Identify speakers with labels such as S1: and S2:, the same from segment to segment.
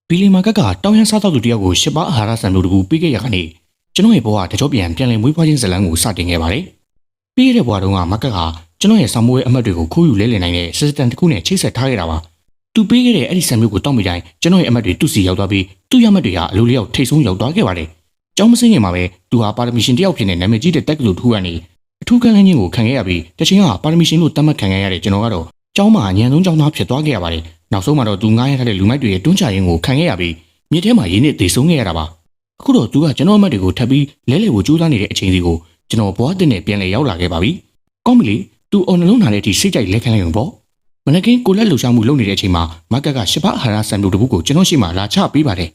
S1: ဘီလီမာကတ်ကတောင်ရန်စားတော့သူတယောက်ကိုရှစ်ပါးအာဟာရဆန်မျိုးတကူပေးခဲ့ရကနေကျွန်တော်ရဲ့ဘဝတကြောပြန်လည်မွေးဖွားခြင်းဇလန်းကိုစတင်ခဲ့ပါတယ်။ပြီးခဲ့တဲ့ဘဝတုန်းကမကတ်ကကျွန်တော်ရဲ့ဆောင်းမွေးအမတ်တွေကိုခိုးယူလဲလှယ်နိုင်တဲ့စစ်စတန်တစ်ခုနဲ့ချိတ်ဆက်ထားခဲ့တာပါ။သူပေးခဲ့တဲ့အဲ့ဒီဆန်မျိုးကိုတောက်မိတိုင်းကျွန်တော်ရဲ့အမတ်တွေသူ့စီရောက်သွားပြီးသူ့ရမတ်တွေကအလိုလျောက်ထိတ်ဆုံးရောက်သွားခဲ့ပါတယ်။ကျောင်းမစင်းခင်မှာပဲသူဟာပါရမီရှင်တယောက်ဖြစ်နေနာမည်ကြီးတဲ့တက်ကလူတစ်ခုကနေအထူးကမ်းလှမ်းခြင်းကိုခံခဲ့ရပြီးတချိန်ကပါရမီရှင်လို့သတ်မှတ်ခံခဲ့ရတဲ့ကျွန်တော်ကတော့ကျောင်းမှာအញ្ញံဆုံးကျောင်းသားဖြစ်သွားခဲ့ရပါတယ်။နောက်ဆုံးမှာတော့သူငားရတဲ့လူမိုက်တွေရဲ့တွန်းချခြင်းကိုခံခဲ့ရပြီးမြေထဲမှာရင်းနဲ့သေဆုံးခဲ့ရတာပါအခုတော့သူကကျွန်တော်အမတ်တွေကိုထပ်ပြီးလဲလှယ်ဖို့ကြိုးစားနေတဲ့အချိန်စီကိုကျွန်တော်ဘွားတင်နဲ့ပြန်လဲရောက်လာခဲ့ပါပြီကောင်းပြီလေသူအော်နှလုံးသားနဲ့ဒီစိတ်ကြိုက်လက်ခံလိုက်ရုံပေါ့မနက်ကင်းကိုလက်လှူရှာမှုလုပ်နေတဲ့အချိန်မှာမကတ်ကရှစ်ပါးအာဟာရဆန်မျိုးတပုတ်ကိုကျွန်တော်ရှိမှလာချပေးပါတယ်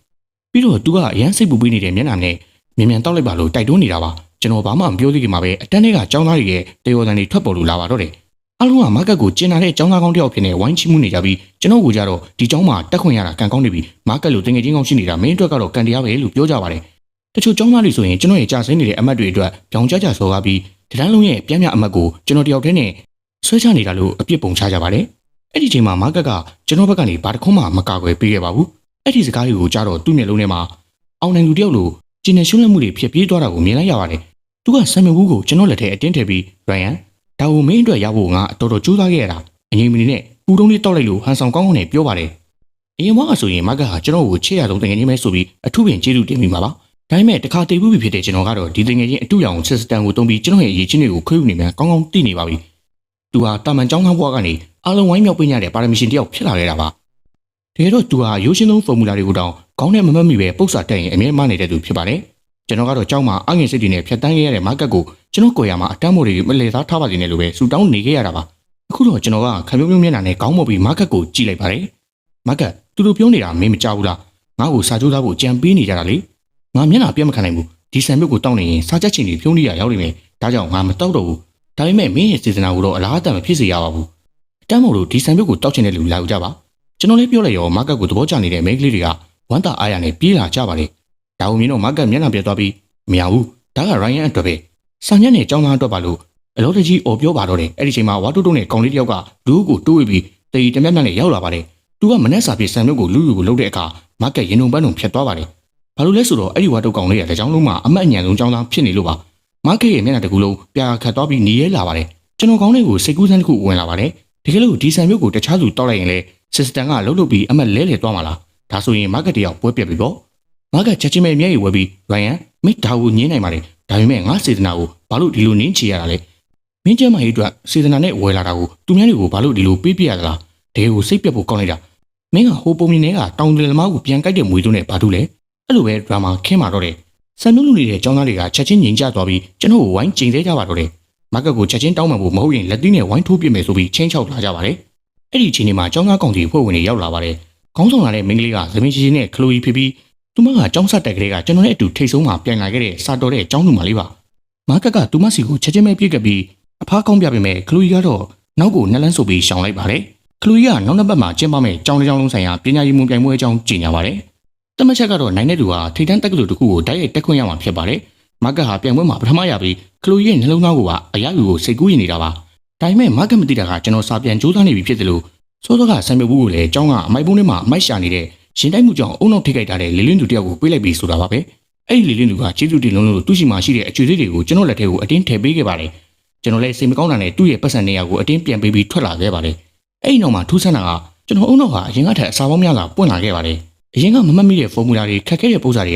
S1: ပြီးတော့သူကအရန်စိတ်ပူပေးနေတဲ့မျက်နှာနဲ့မြန်မြန်တောက်လိုက်ပါလို့တိုက်တွန်းနေတာပါကျွန်တော်ဘာမှမပြောသေးခင်မှာပဲအတန်းထဲကចောင်းသားတွေရဲ့တေယော်တန်တွေထွက်ပေါ်လို့လာပါတော့တယ်အလုံးကမကတ်ကိုကျင်နာတဲ့ចောင်းသားကောင်းတယောက်ဖြစ်နေဝိုင်းချမှုနေကြပြီးကျွန်တော်ကကြတော့ဒီចောင်းမှာတက်ခွင့်ရတာကန်ကောင်းနေပြီမကတ်လို့တင်ငယ်ချင်းကောင်းရှိနေတာမင်းအတွက်ကတော့ကန်တရားပဲလို့ပြောကြပါတယ်တချို့ចောင်းသားတွေဆိုရင်ကျွန်တော်ရဲ့ကြာစင်းနေတဲ့အမတ်တွေအတွက်ပြောင်ကြစော်ကားပြီးတန်းလုံးရဲ့ပြင်းပြအမတ်ကိုကျွန်တော်တယောက်တည်းနဲ့ဆွဲချနေတာလို့အပြစ်ပုံချကြပါတယ်အဲ့ဒီချိန်မှာမကတ်ကကျွန်တော်ဘက်ကနေဘာတစ်ခွန်းမှမကာကွယ်ပေးခဲ့ပါဘူးအဲ့ဒီစကားတွေကိုကြားတော့သူ့မျက်လုံးထဲမှာအောင်နိုင်လူတယောက်လိုကျင်းနေရှုံးလက်မှုတွေဖြစ်ပြေးသွားတာကိုမြင်လိုက်ရပါတယ်သူကဆမ်မြဘူးကိုကျွန်တော်လက်ထဲအတင်းထည့်ပြီးရိုင်ယန်ဒါကိုမင်းအတွက်ရဖို့ငါတော်တော်ကြိုးစားခဲ့ရတာအငြိမ်မနေနဲ့ပူတုံးလေးတောက်လိုက်လို့ဟန်ဆောင်ကောင်းကောင်းနဲ့ပြောပါတယ်အရင်ကဆိုရင်မကဟာကျွန်တော်ကိုချစ်ရဆုံးတကယ်ချင်းပဲဆိုပြီးအထူးပင်ကျေးဇူးတင်မိမှာပါဒါပေမဲ့တခါတည်ဘူးဖြစ်တဲ့ကျွန်တော်ကတော့ဒီတကယ်ချင်းအတူရောင်စစ်စတန်ကိုတုံးပြီးကျွန်တော်ရဲ့အရေးချင်းတွေကိုခွေးယူနေမှကောင်းကောင်းသိနေပါပြီသူဟာတာမန်ចောင်းသားဘွားကနေအားလုံးဝိုင်းမြောက်ပေးရတဲ့ပါရမီရှင်တယောက်ဖြစ်လာခဲ့တာပါတကယ်တော့သူဟာရိုးရှင်းဆုံးဖော်မူလာတွေကိုတောင်ခေါင်းနဲ့မမတ်မိပဲပုတ်စာတက်ရင်အမြဲမှနေတဲ့သူဖြစ်ပါတယ်ကျွန်တော်ကတော့ကျောင်းမှာအငွေစိတ်တွေနဲ့ဖြတ်တန်းခဲ့ရတဲ့မကတ်ကိုကျွန်တော်ကိုရမှာအတန်းမို့တွေမလဲသားထားပါစေနဲ့လို့ပဲဆူတောင်းနေခဲ့ရတာပါအခုတော့ကျွန်တော်ကခမျိုးမျိုးမျက်နှာနဲ့ခေါင်းမော့ပြီးမကတ်ကိုကြည့်လိုက်ပါတယ်မကတ်သူတို့ပြောနေတာမင်းမကြောက်ဘူးလားငါ့ကိုစာကြိုးသားဖို့ကြံပေးနေကြတာလေငါမျက်နှာပြတ်မခံနိုင်ဘူးဒီဆန်မြုပ်ကိုတောက်နေရင်စာချက်ချင်တွေဖြုံးနေရရောက်နေမယ်ဒါကြောင့်ငါမတောက်တော့ဘူးဒါပေမဲ့မင်းရဲ့စေတနာကိုတော့အလားအတန်မဖြစ်စေရပါဘူးအတန်းမို့လို့ဒီဆန်မြုပ်ကိုတောက်ချင်တဲ့လူလာကြပါကျွန်တော်လည်းပြောလိုက်ရောမကတ်ကိုသဘောကျနေတဲ့မိန်းကလေးတွေကဝမ်းသာအားရနဲ့ပြေးလာကြပါလေဒါဝမြင်တော့မကတ်မျက်နှာပြတ်သွားပြီးမရဘူးဒါကရိုင်းယန်အတွက်ပဲစာညက်နဲ့ចောင်းသားအတွက်ပါလို့အလောတကြီးအော်ပြောပါတော့တယ်အဲ့ဒီချိန်မှာဝါတုတုံးနဲ့ကောင်လေးတယောက်ကလူကိုတိုးဝေးပြီးတေးတမျက်မျက်နဲ့ရောက်လာပါတယ်သူကမနဲ့စာပြေဆန်မြုပ်ကိုလူယူကိုလှုပ်တဲ့အခါမကတ်ရင်ုံပန်းုံဖြတ်သွားပါတယ်ဘာလို့လဲဆိုတော့အဲ့ဒီဝါတုကောင်လေးကတကြောင်လုံးမှာအမတ်အညံဆုံးចောင်းသားဖြစ်နေလို့ပါမကတ်ရဲ့မျက်နှာတကူလုံးပြာခတ်သွားပြီးနေရဲလာပါတယ်ကျွန်တော်ကောင်းလေးကိုစိတ်ကူးစမ်းတစ်ခုဝင်လာပါတယ်တကယ်လို့ဒီဆန်မြုပ်ကိုတခြားသူတောက်လိုက်ရင်လေစစ်စတန်ကလှုပ်ပြီးအမတ်လဲလဲသွားမှာလားဒါဆိုရင်မကတ်တယောက်ပွဲပြက်ပြီပေါ့မကချက်ချင်းပဲမျက်ရည်ဝဲပြီးရိုင်းယန်မိဒါကိုညင်းနိုင်ပါတယ်ဒါပေမဲ့ငါစေတနာကိုဘာလို့ဒီလိုနင်းချရတာလဲမင်းကျမကြီးအတွက်စေတနာနဲ့ဝယ်လာတာကိုသူများတွေကိုဘာလို့ဒီလိုပေးပြရသလားဒဲကိုစိတ်ပြတ်ဖို့ကောင်းလိုက်တာမင်းကဟိုပုံမြင်တွေကတောင်တယ်လမားကိုပြန်ကြိုက်တဲ့မွေးသွင်းနဲ့ဘာလို့လဲအဲ့လိုပဲဒရာမာခင်းမာတော့တယ်ဆန်မြုပ်လူနေတဲ့ចောင်းသားတွေကချက်ချင်းငြိမ်ကျသွားပြီးကျွန်တော်ကိုဝိုင်းကျင်သေးကြပါတော့တယ်မကတ်ကိုချက်ချင်းတောင်းမှန်ဖို့မဟုတ်ရင်လက်သီးနဲ့ဝိုင်းထိုးပြမယ်ဆိုပြီးချင်းချောက်လာကြပါတယ်အဲ့ဒီအချိန်ဒီမှာចောင်းသားကောင်စီဖွဲ့ဝင်တွေရောက်လာပါတယ်ခေါင်းဆောင်လာတဲ့မိန်းကလေးကသမင်းရှိရှိနဲ့ခလိုကြီးဖြစ်ပြီးသူမကចောင်းဆက်တက်ကလေးကကျွန်တော်နဲ့အတူထိတ်ဆုံးမှပြန်လာခဲ့တဲ့စာတော်တဲ့ចောင်းသူမလေးပါမကတ်ကသူမစီကိုချက်ချင်းပဲပြစ်ကပ်ပြီးအဖားကောင်းပြပေးမယ်ခလိုကြီးကတော့နောက်ကိုနှက်လန်းဆိုပြီးရှောင်လိုက်ပါတယ်ခလိုကြီးကနောက်နှစ်ပတ်မှာကျင်းပမယ်ចောင်းတစ်ចောင်းလုံးဆိုင်ရာပညာရေးမှုပြိုင်ပွဲအကြောင်းကြီးညာပါတယ်တမချက်ကတော့နိုင်တဲ့သူဟာထိတ်တန်းတက်ကလူတစ်ခုကိုတိုက်ရိုက်တက်ခွင့်ရမှာဖြစ်ပါတယ်မကတ်ဟာပြိုင်ပွဲမှာပထမရပြီးခလိုကြီးရဲ့နှလုံးသားကိုပါအရာယူကိုစိတ်ကူးရင်နေတာပါဒါပေမဲ့မကတ်မသိတာကကျွန်တော်စာပြန်ကြိုးစားနေပြီဖြစ်တယ်လို့စောစောကဆံမြုပ်ဘူးကိုလည်းចောင်းကအမိုက်ပုံးထဲမှာအမိုက်ရှာနေတဲ့ရှင်တိုက်မှုကြောင့်အုံနောက်ထိခိုက်ထားတဲ့လေလင်းသူတယောက်ကိုပေးလိုက်ပြီးဆိုတာပါပဲအဲ့ဒီလေလင်းသူကကျေးဇူးတင်လုံးလို့သူ့ရှိမှရှိတဲ့အကျွေးလေးတွေကိုကျွန်တော်လက်ထဲကိုအတင်းထည့်ပေးခဲ့ပါတယ်ကျွန်တော်လည်းစိတ်မကောင်းတာနဲ့သူ့ရဲ့ပတ်စံနေရာကိုအတင်းပြန်ပေးပြီးထွက်လာခဲ့ပါတယ်အဲ့ဒီနောက်မှာထူးဆန်းတာကကျွန်တော်အုံနောက်ဟာအရင်ကထက်အစာပေါင်းများစွာပွင့်လာခဲ့ပါတယ်အရင်ကမမှတ်မိတဲ့ဖော်မူလာတွေခက်ခဲတဲ့ပုံစံတွ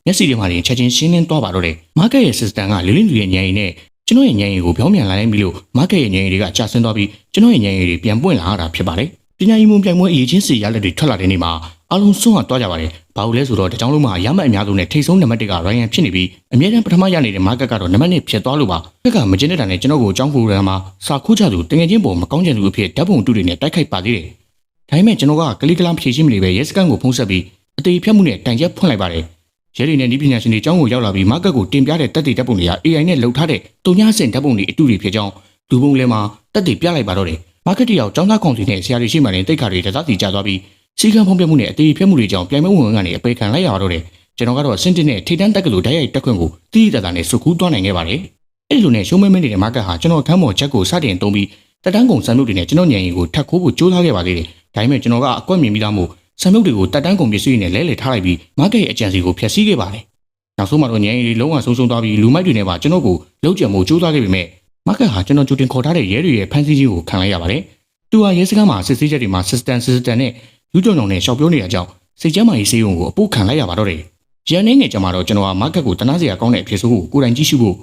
S1: ေကမျက်စိတွေမှာတင်ချက်ချင်းရှင်းလင်းသွားပါတော့တယ်မာကတ်ရဲ့ system ကလေလင်းသူရဲ့ဉာဏ်ရည်နဲ့ကျွန်တော်ရဲ့ဉာဏ်ရည်ကိုပြောင်းပြန်လာနိုင်ပြီလို့မာကတ်ရဲ့ဉာဏ်ရည်တွေကကျဆင်းသွားပြီးကျွန်တော်ရဲ့ဉာဏ်ရည်တွေပြန်ပွင့်လာတာဖြစ်ပါတယ်ပညာရေးမှုပြိုင်ပွဲအရေးချင်းစီရလက်တွေထွက်လာတဲ့နေ့မှာအလုံးစုံကတွားကြပါတယ်။ဘာလို့လဲဆိုတော့တကြောင်လုံးမှာရမှတ်အများဆုံးနဲ့ထိတ်ဆုံးနံပါတ်1ကရိုင်းယန်ဖြစ်နေပြီးအမြဲတမ်းပထမရနေတဲ့မာကတ်ကတော့နံပါတ်2ဖြစ်သွားလို့ပါ။ဘက်ကမကျင်းတဲ့တာနဲ့ကျွန်တော်ကိုအကြောင်းဖိုရမ်မှာစာခိုးချသူတကယ်ချင်းပုံမကောင်းချင်သူအဖြစ်ဓာတ်ပုံတူတွေနဲ့တိုက်ခိုက်ပါသေးတယ်။ဒါပေမဲ့ကျွန်တော်ကကလေးကလားဖြည့်ရှင်းမနေပဲရဲစကန်ကိုဖုံးဆက်ပြီးအသေးဖြတ်မှုနဲ့တိုင်ချက်ဖွင့်လိုက်ပါတယ်။ရဲတွေနဲ့ဒီပညာရှင်တွေအကြောင်းကိုရောက်လာပြီးမာကတ်ကိုတင်ပြတဲ့တက်တေဓာတ်ပုံတွေက AI နဲ့လှုပ်ထားတဲ့တုံညာစင်ဓာတ်ပုံတွေအတူတွေဖြစ်ကြောင်းလူပုံလဲမှာတက်တေပြလိုက်ပါတော့တယ်။မာကတ်တယောက်ចောင်းသားကောင်စီနဲ့ဆရာတွေရှိမှလည်းတိတ်ခါတွေတစားစီကြသွားပြီးစီကံဖုံးပြမှုနဲ့အသေးဖြတ်မှုတွေကြောင့်ပြိုင်ပွဲဝင်ကနေအပေခံလိုက်ရတော့တယ်ကျွန်တော်ကတော့စင်တင်နဲ့ထိတန်းတက်ကလို့ဓာတ်ရိုက်တက်ခွင့်ကိုတိတိတတ်တာနဲ့စုကူးသွားနိုင်ခဲ့ပါတယ်အဲ့လိုနဲ့ရှုံးမဲမဲနေတဲ့မာကတ်ဟာကျွန်တော်ခန်းပေါ်ချက်ကိုစတင်တုံးပြီးတက်တန်းကုန်စံမှုတွေနဲ့ကျွန်တော်ညံရီကိုထပ်ခိုးဖို့ကြိုးစားခဲ့ပါသေးတယ်ဒါပေမဲ့ကျွန်တော်ကအကွက်မြင်ပြီးသားမို့ ဆံမြုပ်တွေကိုတက်တန်းကုန်ပစ္စည်းတွေနဲ့လဲလှယ်ထားလိုက်ပြီးမားကတ်ရဲ့အကြံစီကိုဖျက်ဆီးခဲ့ပါတယ်နောက်ဆုံးမှာတော့ညရင်လေးလုံးဝဆုံးသွားပြီးလူမိုက်တွေနဲ့ပါကျွန်တော်ကိုလှုပ်ကြံမှုကြိုးစားခဲ့ပေမဲ့မားကတ်ဟာကျွန်တော်ကြိုတင်ခေါ်ထားတဲ့ရဲတွေရဲ့ဖမ်းဆီးခြင်းကိုခံလိုက်ရပါတယ်သူဟာရဲစခန်းမှာစစ်ဆေးချက်တွေမှာ system နဲ့လူကြုံုံနဲ့ရှောက်ပြောနေရကြောင်းစိတ်ကျမ်းမာရေးစေးုံကိုအပို့ခံလိုက်ရပါတော့တယ်ရန်နေငယ်ကြမှာတော့ကျွန်တော်ဟာမားကတ်ကိုတနာစရာကောင်းတဲ့အဖြစ်ဆိုးကိုကိုယ်တိုင်ကြည့်ရှုဖို့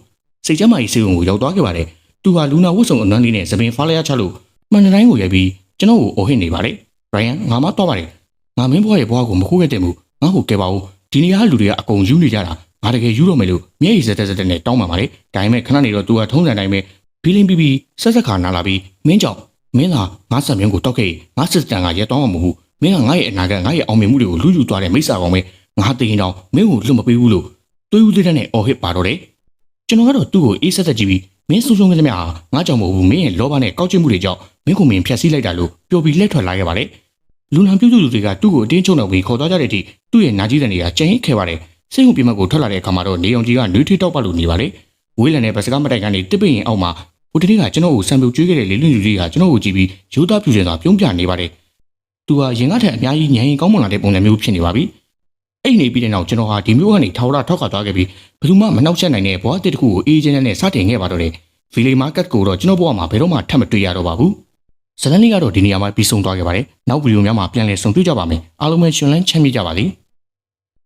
S1: စိတ်ကျမ်းမာရေးစေးုံကိုရောက်သွားခဲ့ပါတယ်သူဟာလူနာဝတ်စုံအနွမ်းလေးနဲ့သပင်ဖားလျားချလို့မှန်တိုင်းကိုရိုက်ပြီးကျွန်တော်ကိုအော်ဟစ်နေပါတယ်ဘရိုင်ယန်ငါမတော့ပါတယ်ငါမင်းဘွားရဲ့ဘွားကိုမခိုးခဲ့တဲ့မူငါ့ကိုကဲပါဦးဒီနေရာလူတွေကအကုန်ယူနေကြတာငါတကယ်ယူတော့မယ်လို့မျက်ရည်စက်တက်နဲ့တောင်းပန်ပါတယ်ဒါပေမဲ့ခဏနေတော့သူကထုံးစံတိုင်းပဲဘီလင်းပြီးဆက်ခါနာလာပြီးမင်းကြောင့်မင်းသာငါဆံမြုံကိုတောက်ခဲ့ငါစစ်တန်ကရဲတောင်းမှာမဟုတ်ဘူးမင်းကငါ့ရဲ့အနာကငါ့ရဲ့အောင်မြင်မှုတွေကိုလူယူသွားတဲ့မိစ္ဆာကောင်ပဲငါတည်ရင်တော့မင်းကိုလွတ်မပေးဘူးလို့တွေးဦးသေးတဲ့နဲ့အော်ဟစ်ပါတော့တယ်ကျွန်တော်ကတော့သူ့ကိုအေးဆက်ဆက်ကြည့်ပြီးမင်းဆုံးကလေးများငါကြောင့်မဟုတ်ဘူးမင်းရဲ့လောဘနဲ့ကောက်ကျစ်မှုတွေကြောင့်မင်းကိုမင်းဖျက်ဆီးလိုက်တာလို့ပျော်ပြီးလက်ထွက်လာခဲ့ပါတယ်လူနာပြုစုသူတွေကသူ့ကိုအတင်းချုံတော့ပြီးခေါ်သွားကြတဲ့အထိသူ့ရဲ့နာကြီးတဲ့နေရာကျန်ရစ်ခဲ့ပါတယ်စိတ်ဝင်ပြမကိုထွက်လာတဲ့အခါမှာတော့နေအောင်ကြီးကနှွေးထွေးတောက်ပတ်လို့နေပါတယ်ဝေးလန်တဲ့ဘတ်စကားမတိုင်ကနေတစ်ပင်ရင်အောက်မှာဟိုတနေ့ကကျွန်တော်ကိုဆံပြုတ်ကျွေးခဲ့တဲ့လေလွင့်လူတွေကကျွန်တော်ကိုကြည့်ပြီးရိုးသားပြူစင်စွာပြုံးပြနေပါတယ်သူဟာရင်ကထက်အများကြီးညံရင်ကောင်းမွန်လာတဲ့ပုံစံမျိုးဖြစ်နေပါပြီအဲ့နေပြီးတဲ့နောက်ကျွန်တော်ဟာဒီမျိုးကနေထောက်ထောက်ခါသွားခဲ့ပြီးဘယ်သူမှမနှောက်ယှက်နိုင်တဲ့ဘွားတစ်တစ်ခုကိုအေးချမ်းနဲ့စတင်ခဲ့ပါတော့တယ်ဗီလီမားကတ်ကိုတော့ကျွန်တော်ဘဝမှာဘယ်တော့မှထပ်မတွေ့ရတော့ပါဘူးဇလန်လေးကတော့ဒီနေရာမှာပြီးဆုံးသွားခဲ့ပါတယ်နောက်ဗီဒီယိုများမှာပြန်လည်ဆုံတွေ့ကြပါမယ်အားလုံးပဲရှင်လန်းချမ်းမြေ့ကြပါစေ